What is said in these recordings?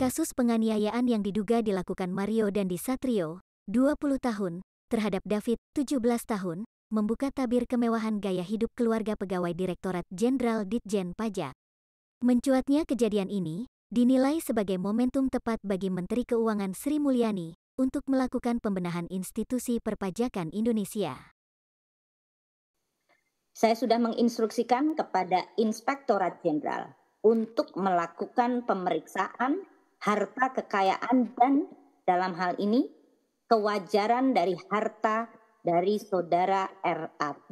Kasus penganiayaan yang diduga dilakukan Mario Dandi Satrio, 20 tahun, terhadap David, 17 tahun, membuka tabir kemewahan gaya hidup keluarga pegawai Direktorat Jenderal Ditjen Pajak. Mencuatnya kejadian ini dinilai sebagai momentum tepat bagi Menteri Keuangan Sri Mulyani untuk melakukan pembenahan institusi perpajakan Indonesia. Saya sudah menginstruksikan kepada Inspektorat Jenderal untuk melakukan pemeriksaan harta kekayaan dan dalam hal ini kewajaran dari harta dari saudara RAT.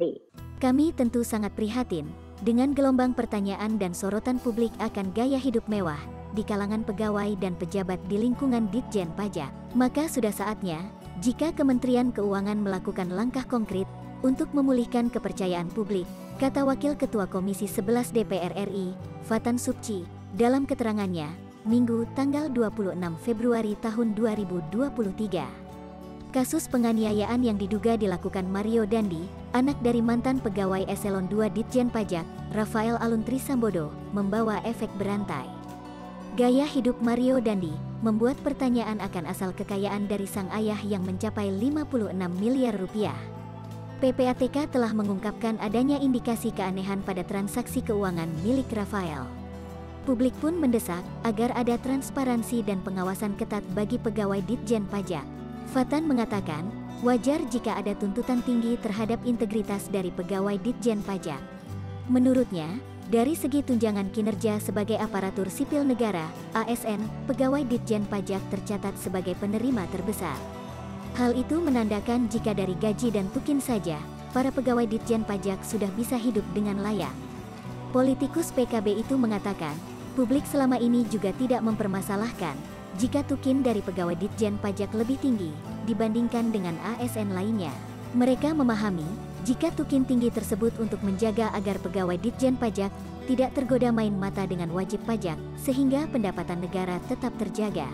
Kami tentu sangat prihatin dengan gelombang pertanyaan dan sorotan publik akan gaya hidup mewah di kalangan pegawai dan pejabat di lingkungan Ditjen Pajak. Maka sudah saatnya, jika Kementerian Keuangan melakukan langkah konkret untuk memulihkan kepercayaan publik, kata Wakil Ketua Komisi 11 DPR RI, Fatan Subci, dalam keterangannya, Minggu tanggal 26 Februari tahun 2023. Kasus penganiayaan yang diduga dilakukan Mario Dandi, anak dari mantan pegawai Eselon II Ditjen Pajak, Rafael Aluntri Sambodo, membawa efek berantai. Gaya hidup Mario Dandi membuat pertanyaan akan asal kekayaan dari sang ayah yang mencapai 56 miliar rupiah. PPATK telah mengungkapkan adanya indikasi keanehan pada transaksi keuangan milik Rafael. Publik pun mendesak agar ada transparansi dan pengawasan ketat bagi pegawai Ditjen Pajak. Fatan mengatakan, wajar jika ada tuntutan tinggi terhadap integritas dari pegawai Ditjen Pajak. Menurutnya, dari segi tunjangan kinerja sebagai aparatur sipil negara, ASN, pegawai Ditjen Pajak tercatat sebagai penerima terbesar. Hal itu menandakan jika dari gaji dan tukin saja, para pegawai Ditjen Pajak sudah bisa hidup dengan layak. Politikus PKB itu mengatakan, publik selama ini juga tidak mempermasalahkan jika tukin dari pegawai Ditjen Pajak lebih tinggi dibandingkan dengan ASN lainnya. Mereka memahami, jika tukin tinggi tersebut untuk menjaga agar pegawai Ditjen Pajak tidak tergoda main mata dengan wajib pajak, sehingga pendapatan negara tetap terjaga.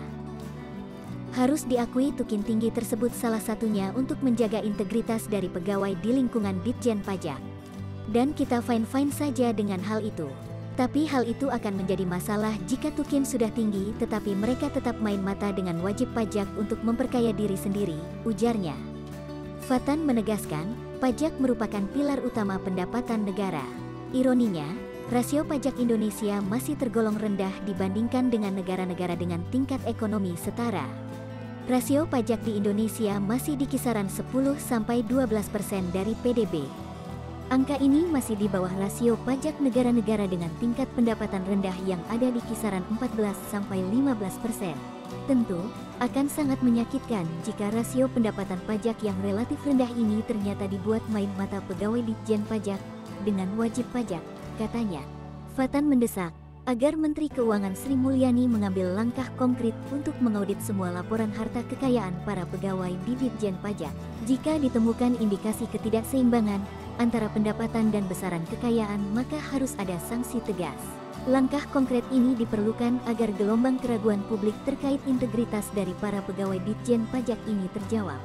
Harus diakui tukin tinggi tersebut salah satunya untuk menjaga integritas dari pegawai di lingkungan Ditjen Pajak. Dan kita fine-fine saja dengan hal itu. Tapi hal itu akan menjadi masalah jika tukin sudah tinggi tetapi mereka tetap main mata dengan wajib pajak untuk memperkaya diri sendiri, ujarnya. Fatan menegaskan, pajak merupakan pilar utama pendapatan negara. Ironinya, rasio pajak Indonesia masih tergolong rendah dibandingkan dengan negara-negara dengan tingkat ekonomi setara. Rasio pajak di Indonesia masih di kisaran 10–12% dari PDB. Angka ini masih di bawah rasio pajak negara-negara dengan tingkat pendapatan rendah yang ada di kisaran 14–15%. Tentu, akan sangat menyakitkan jika rasio pendapatan pajak yang relatif rendah ini ternyata dibuat main mata pegawai Ditjen Pajak dengan wajib pajak, katanya. Fatan mendesak agar Menteri Keuangan Sri Mulyani mengambil langkah konkret untuk mengaudit semua laporan harta kekayaan para pegawai di Ditjen Pajak. Jika ditemukan indikasi ketidakseimbangan antara pendapatan dan besaran kekayaan, maka harus ada sanksi tegas. Langkah konkret ini diperlukan agar gelombang keraguan publik terkait integritas dari para pegawai Ditjen Pajak ini terjawab.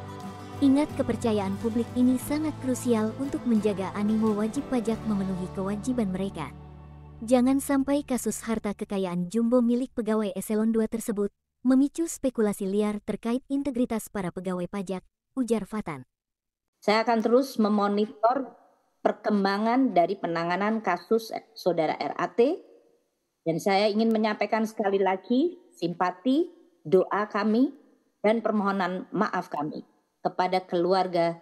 Ingat, kepercayaan publik ini sangat krusial untuk menjaga animo wajib pajak memenuhi kewajiban mereka. Jangan sampai kasus harta kekayaan jumbo milik pegawai Eselon II tersebut memicu spekulasi liar terkait integritas para pegawai pajak, ujar Fatan. Saya akan terus memonitor perkembangan dari penanganan kasus saudara RAT, dan saya ingin menyampaikan sekali lagi simpati, doa kami, dan permohonan maaf kami kepada keluarga